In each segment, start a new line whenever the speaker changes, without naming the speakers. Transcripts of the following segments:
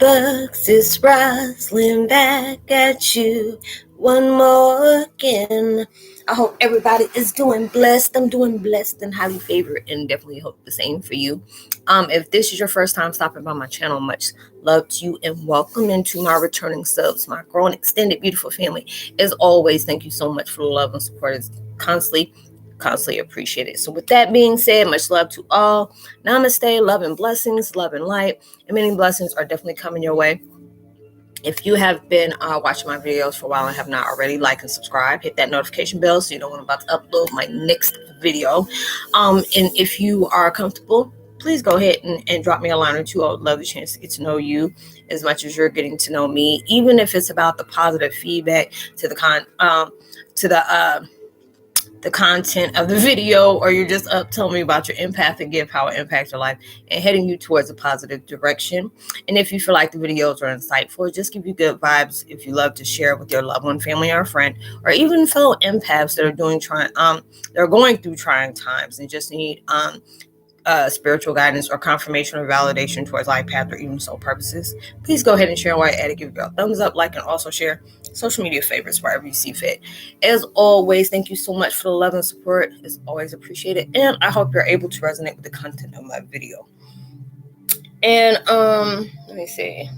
bugs, it's Roslynn back at you one more again. I hope everybody is doing blessed. I'm doing blessed and highly favored, and definitely hope the same for you. If this is your first time stopping by my channel, much love to you and welcome into my returning subs, my growing, extended, beautiful family. As always, thank you so much for the love and support. It's constantly appreciated. So with that being said, much love to all. Namaste, love and blessings, love and light, and many blessings are definitely coming your way. If you have been watching my videos for a while and have not already, like and subscribe, hit that notification bell so you know when I'm about to upload my next video. And if you are comfortable, please go ahead and drop me a line or two. I would love the chance to get to know you as much as you're getting to know me, even if it's about the positive feedback to the content of the video, or you're just up telling me about your empathic gift, how it impacts your life, and heading you towards a positive direction. And if you feel like the videos are insightful, just give you good vibes, if you love to share with your loved one, family, or friend, or even fellow empaths that are going through trying times and just need spiritual guidance or confirmation or validation towards life path or even soul purposes, please go ahead and share while you're at it. Give it a thumbs up, like, and also share social media favorites wherever you see fit. As always, thank you so much for the love and support. It's always appreciated, and I hope you're able to resonate with the content of my video. And let me see.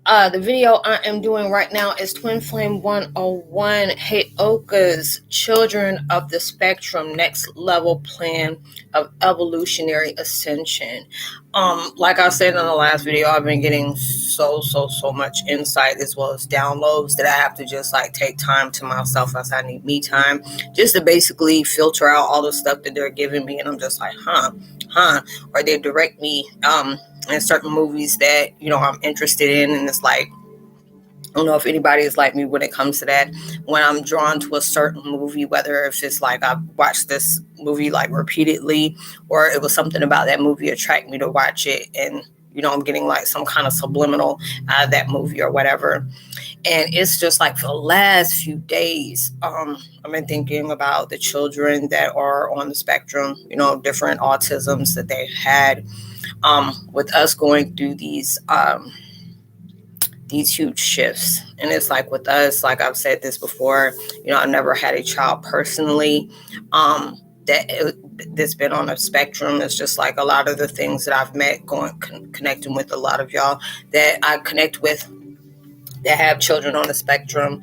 The video I am doing right now is Twin Flame 101, Heyokas, Children of the Spectrum, Next Level Plan of Evolutionary Ascension. Like I said in the last video, I've been getting so much insight as well as downloads that I have to just like take time to myself, as I need me time, just to basically filter out all the stuff that they're giving me. And I'm just like, or they direct me in certain movies that, I'm interested in. And it's like, I don't know if anybody is like me when it comes to that. When I'm drawn to a certain movie, whether if it's like I've watched this movie like repeatedly, or it was something about that movie attract me to watch it, and I'm getting like some kind of subliminal out of that movie or whatever. And it's just like for the last few days, I've been thinking about the children that are on the spectrum, different autisms that they've had, with us going through these huge shifts. And it's like with us, like I've said this before, I've never had a child personally that's been on a spectrum. It's just like a lot of the things that I've met connecting with a lot of y'all that I connect with that have children on the spectrum,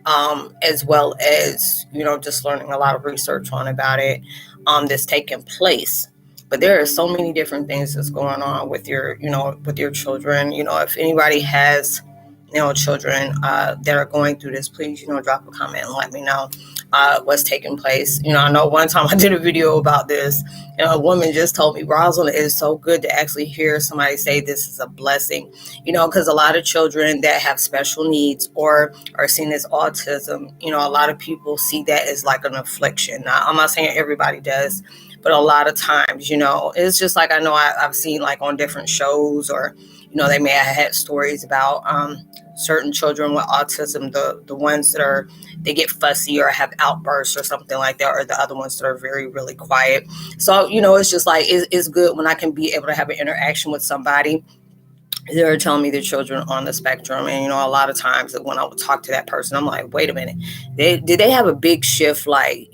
as well as, just learning a lot of research about it, that's taking place. But there are so many different things that's going on with your children. If anybody has, children that are going through this, please, drop a comment and let me know what's taking place. I know one time I did a video about this, and a woman just told me, Roslynn, it is so good to actually hear somebody say this is a blessing, because a lot of children that have special needs or are seen as autism, a lot of people see that as like an affliction. Now, I'm not saying everybody does, but a lot of times, it's just like, I know I've seen like on different shows, or, they may have had stories about certain children with autism, the ones that they get fussy or have outbursts or something like that, or the other ones that are very, really quiet. So, it's just like, it's good when I can be able to have an interaction with somebody. They're telling me their children on the spectrum. And, a lot of times when I would talk to that person, I'm like, wait a minute, did they have a big shift? Like,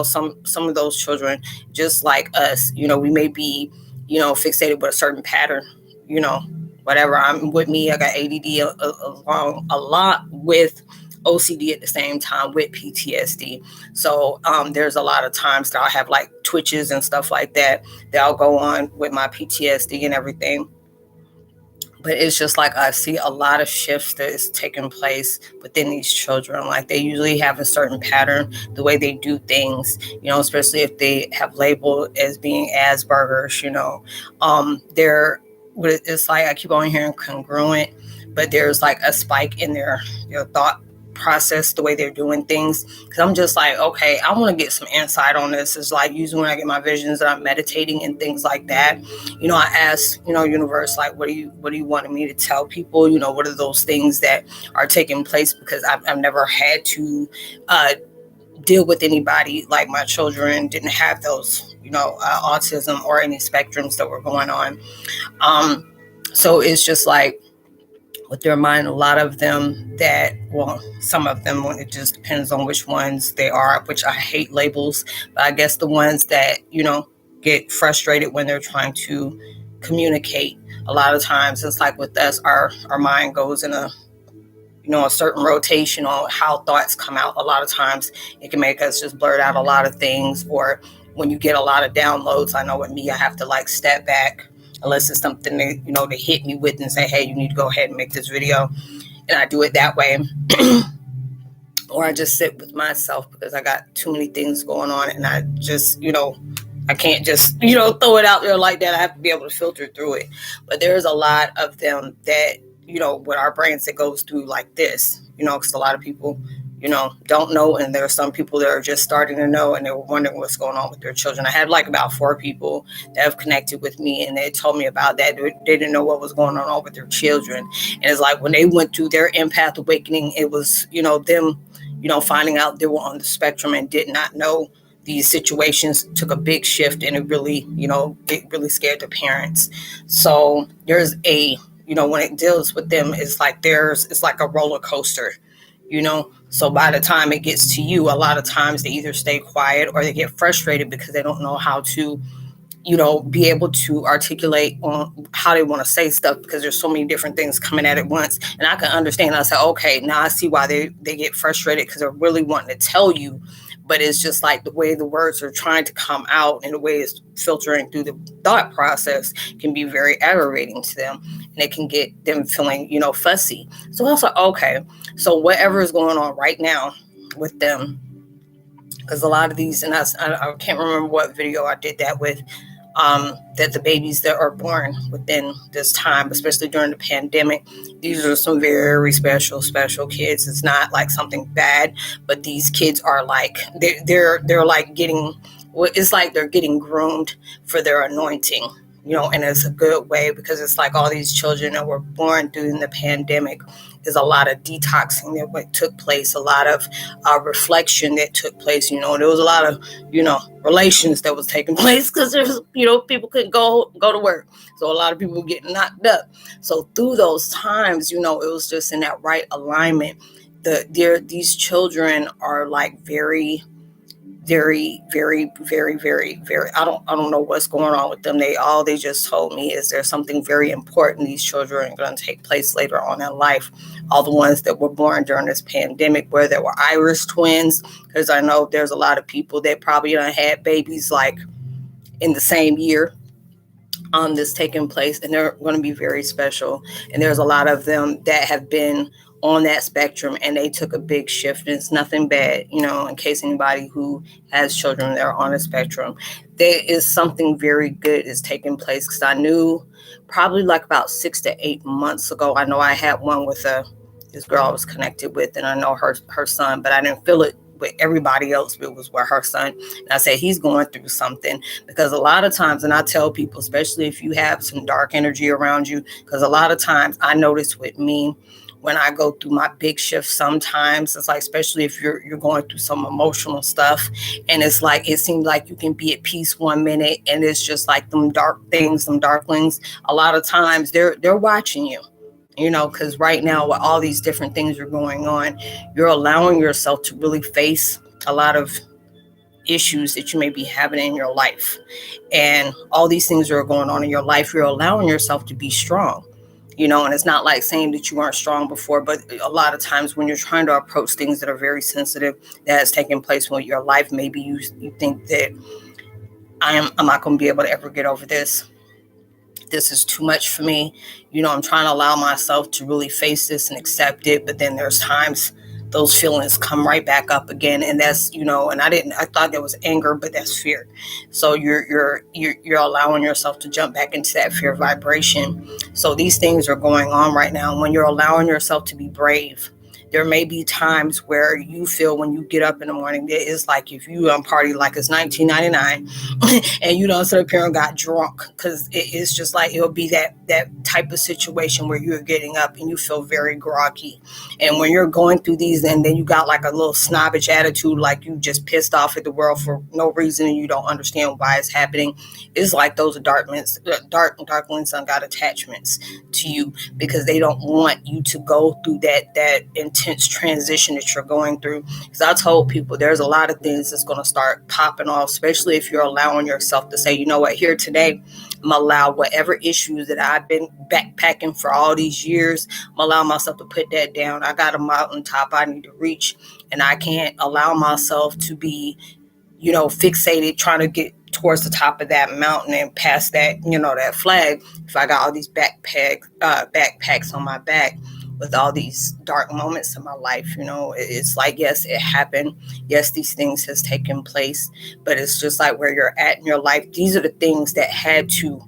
some of those children, just like us, we may be, fixated with a certain pattern, whatever. I'm with me, I got ADD along a lot with OCD at the same time with PTSD. So there's a lot of times that I'll have like twitches and stuff like that I'll go on with my PTSD and everything. But it's just like I see a lot of shifts that is taking place within these children. Like they usually have a certain pattern, the way they do things, especially if they have labeled as being Asperger's, it's like I keep on hearing congruent, but there's like a spike in their thought process, the way they're doing things. Because I'm just like, okay, I want to get some insight on this. It's like usually when I get my visions and I'm meditating and things like that, I ask, universe, like, what do you want me to tell people? What are those things that are taking place? Because I've never had to deal with anybody like my children didn't have those, autism or any spectrums that were going on. So it's just like with their mind, a lot of them that, well, some of them, it just depends on which ones they are, which I hate labels, but I guess the ones that, get frustrated when they're trying to communicate. A lot of times it's like with us, our mind goes in a certain rotation on how thoughts come out. A lot of times it can make us just blurt out a lot of things, or when you get a lot of downloads, I know with me, I have to like step back unless it's something that, they hit me with and say, hey, you need to go ahead and make this video. And I do it that way. Or I just sit with myself because I got too many things going on, and I just, I can't just, throw it out there like that. I have to be able to filter through it. But there's a lot of them that, with our brains that goes through like this, because a lot of people, don't know. And there are some people that are just starting to know, and they were wondering what's going on with their children. I had like about 4 people that have connected with me, and they told me about that. They didn't know what was going on with their children. And it's like when they went through their empath awakening, it was, them, finding out they were on the spectrum and did not know these situations, took a big shift, and it really, it really scared the parents. So there's when it deals with them, it's like a roller coaster, So by the time it gets to you, a lot of times they either stay quiet or they get frustrated because they don't know how to, be able to articulate on how they want to say stuff, because there's so many different things coming at it once. And I can understand. I say, okay, now I see why they get frustrated, because they're really wanting to tell you, but it's just like the way the words are trying to come out and the way it's filtering through the thought process can be very aggravating to them, and it can get them feeling, fussy. So I was like, okay, so whatever is going on right now with them, because a lot of these, and I can't remember what video I did that with, that the babies that are born within this time, especially during the pandemic, these are some very special kids. It's not like something bad, but these kids are like, they're like getting, it's like they're getting groomed for their anointing, and it's a good way, because it's like all these children that were born during the pandemic. There's a lot of detoxing that took place, a lot of reflection that took place. There was a lot of, relations that was taking place, because there's, people couldn't go to work. So a lot of people were getting knocked up. So through those times, it was just in that right alignment. These children are like very, very, very, very, very, very, I don't know what's going on with them. They just told me is there's something very important. These children are going to take place later on in life. All the ones that were born during this pandemic, where there were Irish twins, because I know there's a lot of people that probably had babies like in the same year this taking place, and they're going to be very special. And there's a lot of them that have been on that spectrum, and they took a big shift. And it's nothing bad, in case anybody who has children that are on a spectrum, there is something very good is taking place. Because I knew probably like about 6 to 8 months ago, I know I had one with this girl I was connected with, and I know her son, but I didn't feel it with everybody else, but it was with her son. And I said, he's going through something, because a lot of times, and I tell people, especially if you have some dark energy around you, because a lot of times I notice with me, when I go through my big shift, sometimes it's like, especially if you're going through some emotional stuff, and it's like, it seems like you can be at peace one minute, and it's just like them dark things, them darklings, a lot of times they're watching you. Because right now with all these different things are going on, you're allowing yourself to really face a lot of issues that you may be having in your life. And all these things that are going on in your life, you're allowing yourself to be strong. And it's not like saying that you weren't strong before, but a lot of times when you're trying to approach things that are very sensitive, that has taken place in your life, maybe you think that I'm not going to be able to ever get over this. This is too much for me. I'm trying to allow myself to really face this and accept it. But then there's times those feelings come right back up again. And that's, and I thought there was anger, but that's fear. So you're allowing yourself to jump back into that fear vibration. So these things are going on right now. When you're allowing yourself to be brave, There may be times where you feel when you get up in the morning, it's like if you party like it's 1999 and you don't sit up here and got drunk, because it's just like it'll be that type of situation where you're getting up and you feel very groggy. And when you're going through these and then you got like a little snobbish attitude, like you just pissed off at the world for no reason and you don't understand why it's happening, it's like those darklings got attachments to you, because they don't want you to go through that intense transition that you're going through. Because I told people there's a lot of things that's going to start popping off, especially if you're allowing yourself to say, you know what, here today, I'm going to allow whatever issues that I've been backpacking for all these years, I'm going to allow myself to put that down. I got a mountaintop I need to reach, and I can't allow myself to be, fixated trying to get towards the top of that mountain and past that, that flag. If I got all these backpacks on my back with all these dark moments in my life, it's like, yes, it happened. Yes, these things has taken place, but it's just like where you're at in your life. These are the things that had to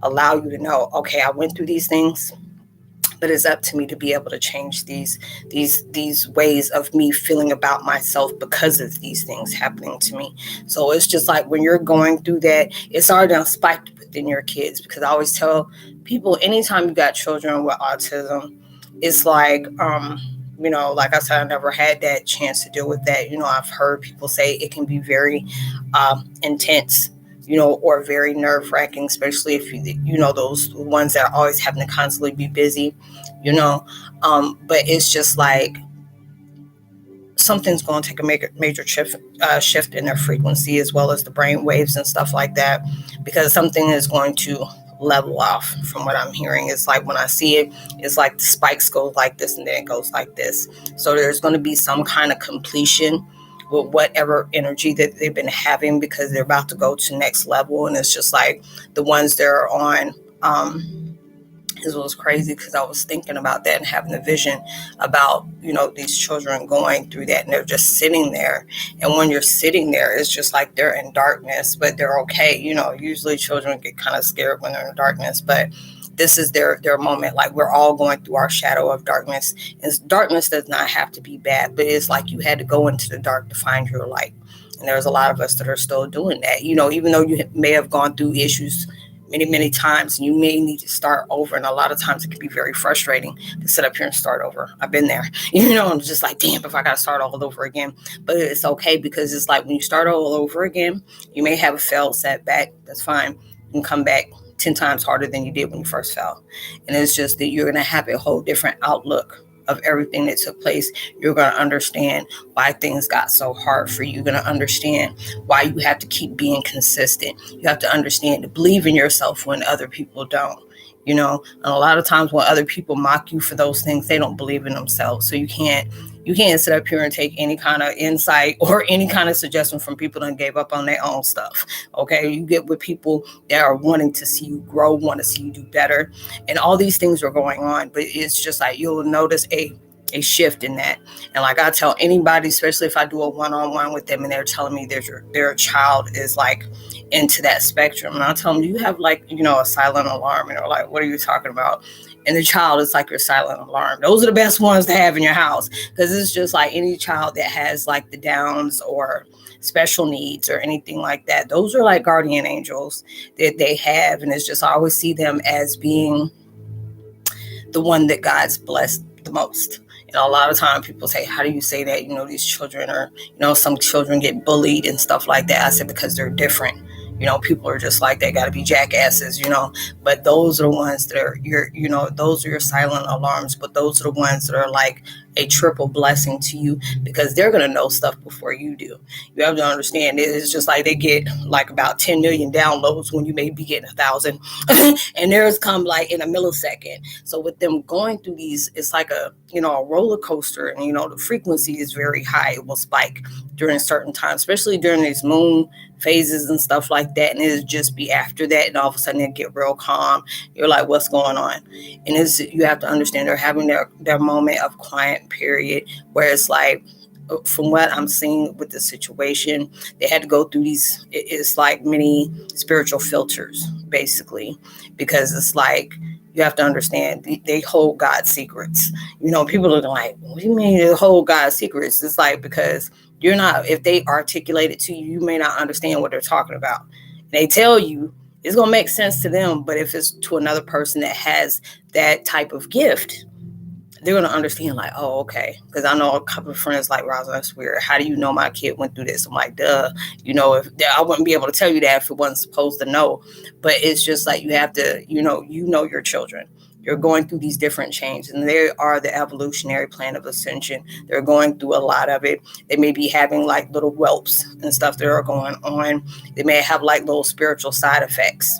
allow you to know, okay, I went through these things, but it's up to me to be able to change these ways of me feeling about myself because of these things happening to me. So it's just like when you're going through that, it's already spiked within your kids, because I always tell people, anytime you got children with autism, it's like, like I said, I never had that chance to deal with that. I've heard people say it can be very intense, or very nerve-wracking, especially if those ones that are always having to constantly be busy, but it's just like something's going to take a major shift in their frequency, as well as the brain waves and stuff like that, because something is going to level off. From what I'm hearing, it's like when I see it, it's like the spikes go like this and then it goes like this. So there's going to be some kind of completion with whatever energy that they've been having, because they're about to go to next level. And it's just like the ones that are on, it was crazy, because I was thinking about that and having a vision about, these children going through that, and they're just sitting there. And when you're sitting there, it's just like they're in darkness, but they're okay. Usually children get kind of scared when they're in darkness, but this is their moment. Like, we're all going through our shadow of darkness. And darkness does not have to be bad, but it's like you had to go into the dark to find your light. And there's a lot of us that are still doing that. Even though you may have gone through issues many, many times, and you may need to start over. And a lot of times it can be very frustrating to sit up here and start over. I've been there, I'm just like, damn, if I got to start all over again. But it's okay, because it's like when you start all over again, you may have a failed setback. That's fine. You can come back 10 times harder than you did when you first fell. And it's just that you're going to have a whole different outlook of everything that took place. You're going to understand why things got so hard for you. You're going to understand why you have to keep being consistent. You have to understand to believe in yourself when other people don't. And a lot of times when other people mock you for those things, they don't believe in themselves. So you can't sit up here and take any kind of insight or any kind of suggestion from people that gave up on their own stuff. Okay, you get with people that are wanting to see you grow, want to see you do better, and all these things are going on. But it's just like you'll notice a shift in that. And like I tell anybody, especially if I do a one-on-one with them and they're telling me their child is like into that spectrum, and I tell them, you have like, a silent alarm, and they're like, what are you talking about? And the child is like your silent alarm. Those are the best ones to have in your house, because it's just like any child that has like the Downs or special needs or anything like that. Those are like guardian angels that they have. And it's just, I always see them as being the one that God's blessed the most. A lot of time people say, how do you say that? These children are, some children get bullied and stuff like that. I said, because they're different. People are just like, they got to be jackasses, but those are the ones that are those are your silent alarms, but those are the ones that are like a triple blessing to you, because they're going to know stuff before you do. You have to understand, it's just like they get like about 10 million downloads when you may be getting 1,000 and theirs come like in a millisecond. So with them going through these, it's like a roller coaster, and the frequency is very high. It will spike during certain times, especially during these moon phases and stuff like that, and it'll just be after that, and all of a sudden it get real calm. You're like, what's going on? And you have to understand, they're having their moment of quiet period, where it's like, from what I'm seeing with the situation, they had to go through these, it's like many spiritual filters, basically, because it's like you have to understand they hold God's secrets. People are like, what do you mean they hold God's secrets? It's like, because you're not, if they articulate it to you, you may not understand what they're talking about. They tell you, it's going to make sense to them, but if it's to another person that has that type of gift, they're going to understand, like, oh, okay. Because I know a couple of friends like, Roslynn, that's weird. How do you know my kid went through this? I'm like, duh. If I wouldn't be able to tell you that if it wasn't supposed to know. But it's just like, you have to, your children. You're going through these different changes, and they are the evolutionary plan of ascension. They're going through a lot of it. They may be having like little whelps and stuff that are going on. They may have like little spiritual side effects.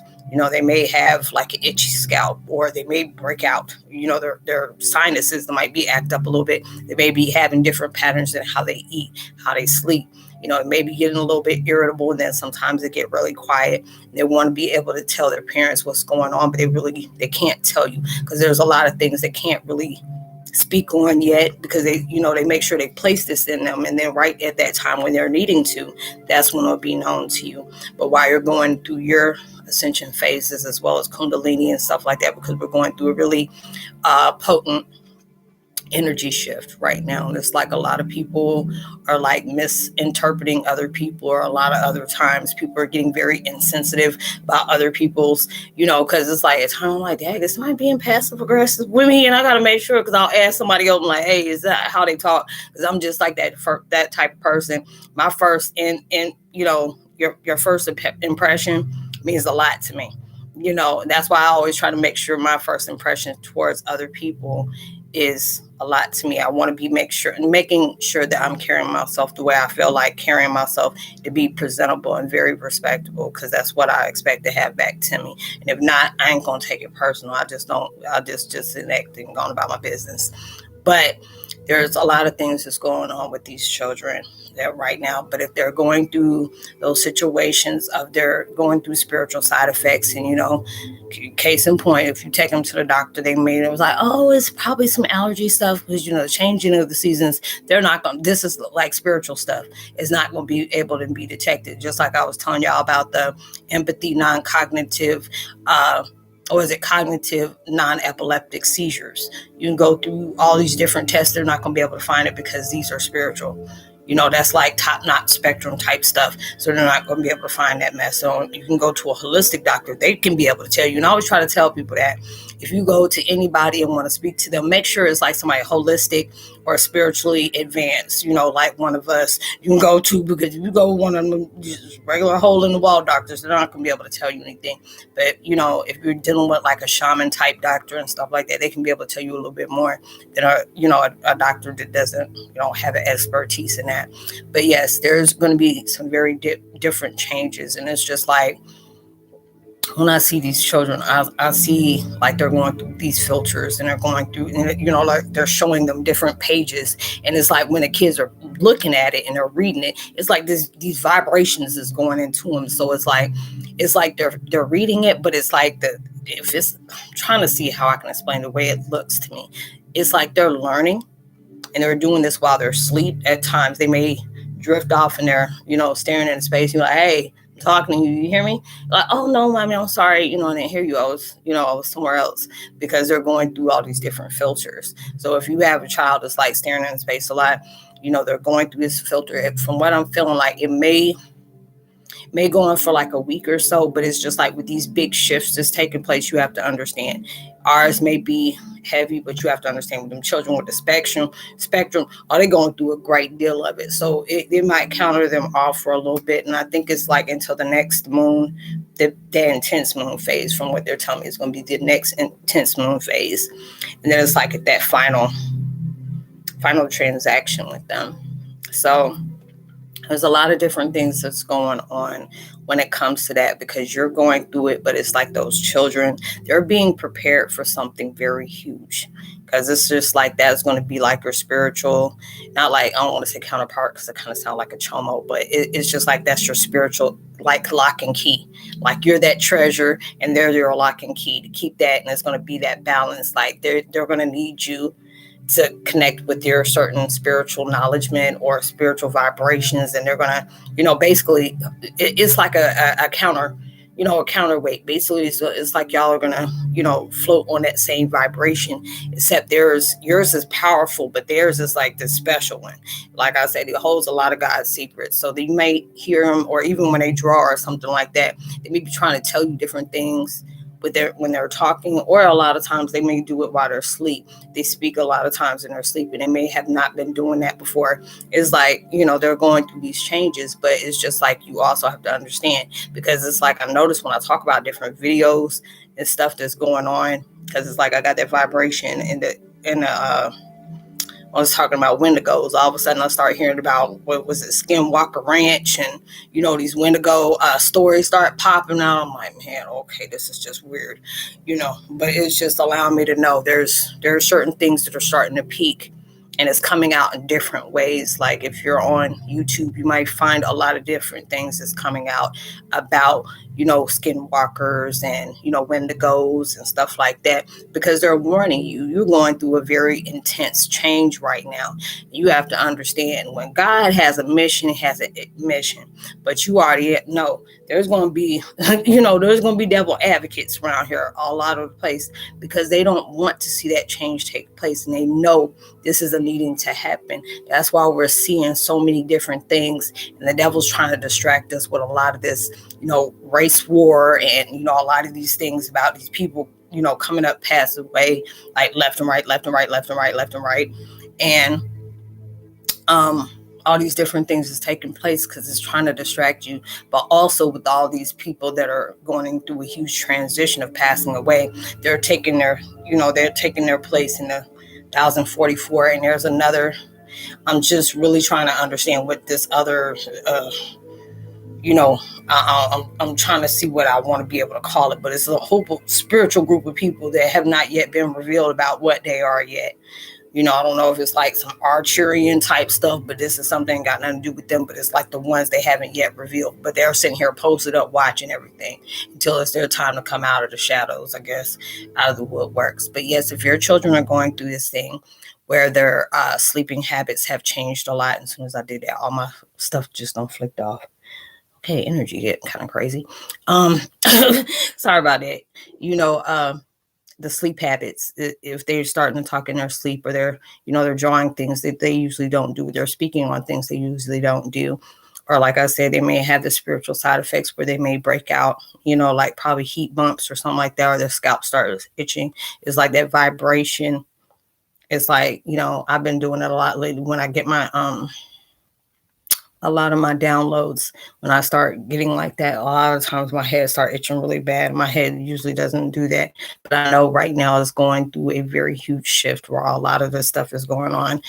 They may have like an itchy scalp, or they may break out, their sinuses might be act up a little bit. They may be having different patterns in how they eat, how they sleep. It may be getting a little bit irritable, and then sometimes they get really quiet. They want to be able to tell their parents what's going on, but they can't tell you, because there's a lot of things they can't really speak on yet, because they make sure they place this in them, and then right at that time when they're needing to, that's when it'll be known to you. But while you're going through your ascension phases, as well as Kundalini and stuff like that, because we're going through a really potent energy shift right now. And it's like a lot of people are like misinterpreting other people, or a lot of other times people are getting very insensitive about other people's, because it's like, it's kind of like, dang, this might be passive aggressive with me, and I got to make sure, because I'll ask somebody else, like, hey, is that how they talk? Because I'm just like that type of person. My first your first impression means a lot to me. That's why I always try to make sure my first impression towards other people is a lot to me. I want to be making sure that I'm carrying myself the way I feel like carrying myself, to be presentable and very respectable, because that's what I expect to have back to me. And if not, I ain't gonna take it personal. I'll just enact and go on about my business. But there's a lot of things that's going on with these children that right now. But if they're going through those situations of they're going through spiritual side effects, and case in point, if you take them to the doctor, it was like, oh, it's probably some allergy stuff, because the changing of the seasons, they're not going. This is like spiritual stuff. It's not going to be able to be detected. Just like I was telling y'all about the empathy, non-cognitive, or is it cognitive non-epileptic seizures? You can go through all these different tests. They're not going to be able to find it, because these are spiritual. That's like top-notch spectrum type stuff. So they're not going to be able to find that mess. So you can go to a holistic doctor. They can be able to tell you. And I always try to tell people that if you go to anybody and want to speak to them, make sure it's like somebody holistic or spiritually advanced, like one of us you can go to, because if you go with one of them just regular hole in the wall doctors, they're not going to be able to tell you anything. But, if you're dealing with like a shaman type doctor and stuff like that, they can be able to tell you a little bit more than a doctor that doesn't, have an expertise in that. But yes, there's going to be some very different changes. And it's just like, when I see these children, I see like they're going through these filters, and they're going through, like they're showing them different pages. And it's like when the kids are looking at it and they're reading it, it's like these vibrations is going into them. So it's like they're reading it, but it's like I'm trying to see how I can explain the way it looks to me. It's like they're learning, and they're doing this while they're asleep. At times they may drift off, and they're, staring into space. You're like, hey, I'm talking to you. You hear me? Like, oh no, mommy, I'm sorry. I didn't hear you. I was somewhere else, because they're going through all these different filters. So if you have a child that's like staring into space a lot, they're going through this filter. From what I'm feeling like, it may go on for like a week or so, but it's just like with these big shifts that's taking place, you have to understand. Ours may be heavy, but you have to understand with them children with the spectrum, are they going through a great deal of it? So it might counter them off for a little bit. And I think it's like until the next moon, the intense moon phase, from what they're telling me, is going to be the next intense moon phase. And then it's like at that final transaction with them. So there's a lot of different things that's going on when it comes to that, because you're going through it, but it's like those children, they're being prepared for something very huge, because it's just like that's going to be like your spiritual, not like, I don't want to say counterpart, because it kind of sounds like a chomo, but it's just like that's your spiritual, like lock and key. Like you're that treasure, and they're your lock and key to keep that, and it's going to be that balance. Like they're going to need you to connect with your certain spiritual knowledgement or spiritual vibrations. And they're going to, basically it's like a counter, a counterweight. Basically, it's like y'all are gonna, float on that same vibration, except yours is powerful, but theirs is like the special one. Like I said, it holds a lot of God's secrets. So that you may hear them, or even when they draw or something like that, they may be trying to tell you different things when they're talking, or a lot of times they may do it while they're asleep. They speak a lot of times in their sleep, and they may have not been doing that before. It's like, they're going through these changes, but it's just like you also have to understand, because it's like I noticed when I talk about different videos and stuff that's going on, because it's like I got that vibration in the I was talking about Wendigos. All of a sudden, I started hearing about, what was it, Skinwalker Ranch, and these Wendigo stories start popping out. I'm like, man, okay, this is just weird, But it's just allowing me to know there are certain things that are starting to peak, and it's coming out in different ways. Like if you're on YouTube, you might find a lot of different things that's coming out about, skinwalkers and, wendigos and stuff like that, because they're warning you. You're going through a very intense change right now. You have to understand, when God has a mission, he has a mission, but you already know there's going to be, there's going to be devil advocates around here all out of the place, because they don't want to see that change take place, and they know this is a needing to happen. That's why we're seeing so many different things, and the devil's trying to distract us with a lot of this, race war, and a lot of these things about these people, coming up past away, like left and right, left and right, left and right, left and right, and all these different things is taking place because it's trying to distract you. But also with all these people that are going through a huge transition of passing away, they're taking their place in the 1044, and there's another. I'm just really trying to understand what this other I'm trying to see what I want to be able to call it, but it's a whole spiritual group of people that have not yet been revealed about what they are yet. I don't know if it's like some Archurian type stuff, but this is something got nothing to do with them, but it's like the ones they haven't yet revealed, but they're sitting here posted up watching everything until it's their time to come out of the shadows, I guess, out of the woodworks. But yes, if your children are going through this thing where their sleeping habits have changed a lot, as soon as I did that, all my stuff just don't flicked off. Okay, energy get kind of crazy. Sorry about that. The sleep habits, if they're starting to talk in their sleep, or they're drawing things that they usually don't do, they're speaking on things they usually don't do, or like I said, they may have the spiritual side effects where they may break out, like probably heat bumps or something like that, or their scalp starts itching. It's like that vibration. It's like, I've been doing it a lot lately when I get a lot of my downloads. When I start getting like that, a lot of times my head start itching really bad. My head usually doesn't do that, but I know right now it's going through a very huge shift where a lot of this stuff is going on,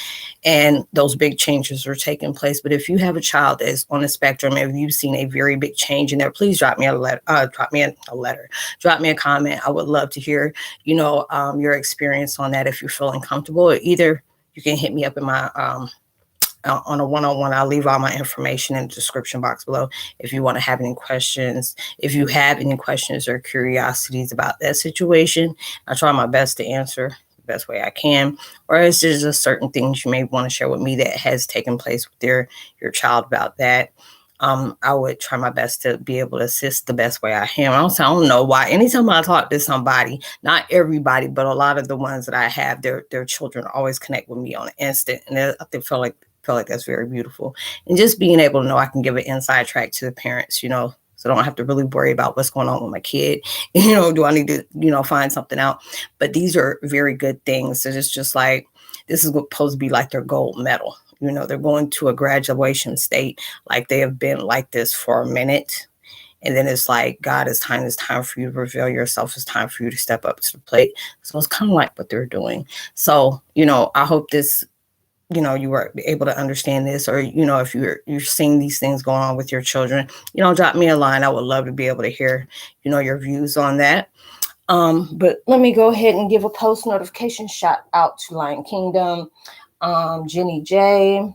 and those big changes are taking place. But if you have a child that is on the spectrum, if you've seen a very big change in there, please drop me a letter, drop me a comment. I would love to hear, your experience on that. If you're feeling comfortable, or either you can hit me up in my, on a one-on-one. I'll leave all my information in the description box below if you want to have any questions. If you have any questions or curiosities about that situation, I try my best to answer the best way I can. Or it's just certain things you may want to share with me that has taken place with your child about that. I would try my best to be able to assist the best way I can. I don't know why. Anytime I talk to somebody, not everybody, but a lot of the ones that I have, their children always connect with me on an instant, and I feel like that's very beautiful. And just being able to know I can give an inside track to the parents, so I don't have to really worry about what's going on with my kid. Do I need to, find something out? But these are very good things. So it's just like, this is supposed to be like their gold medal. They're going to a graduation state, like they have been like this for a minute. And then it's like, God, it's time for you to reveal yourself. It's time for you to step up to the plate. So it's kind of like what they're doing. So, I hope this, you were able to understand this, or, if you're seeing these things going on with your children, drop me a line. I would love to be able to hear, your views on that. But let me go ahead and give a post notification shout out to Lion Kingdom, Jenny J,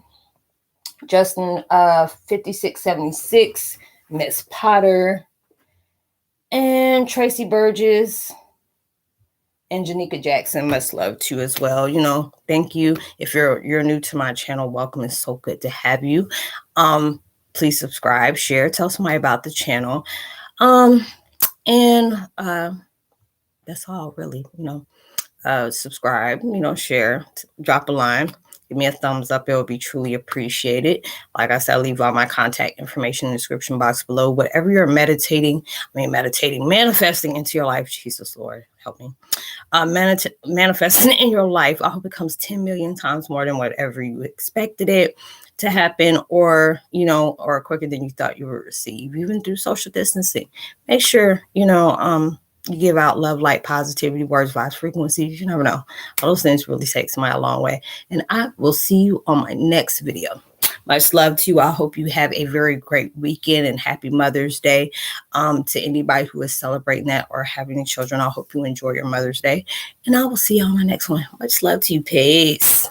Justin 5676, Miss Potter, and Tracy Burgess, and Janika Jackson. Much love to you as well. Thank you. If you're new to my channel, welcome. It's so good to have you. Please subscribe, share, tell somebody about the channel. And that's all, really. Subscribe, share, drop a line, give me a thumbs up. It would be truly appreciated. Like I said, I'll leave all my contact information in the description box below. Whatever you're manifesting into your life, Jesus, Lord, help me. Manifesting in your life, I hope it comes 10 million times more than whatever you expected it to happen, or quicker than you thought you would receive, even through social distancing. Make sure, you give out love, light, positivity, words, vibes, frequencies. You never know. All those things really take somebody a long way. And I will see you on my next video. Much love to you. I hope you have a very great weekend, and happy Mother's Day to anybody who is celebrating that or having children. I hope you enjoy your Mother's Day. And I will see you on my next one. Much love to you. Peace.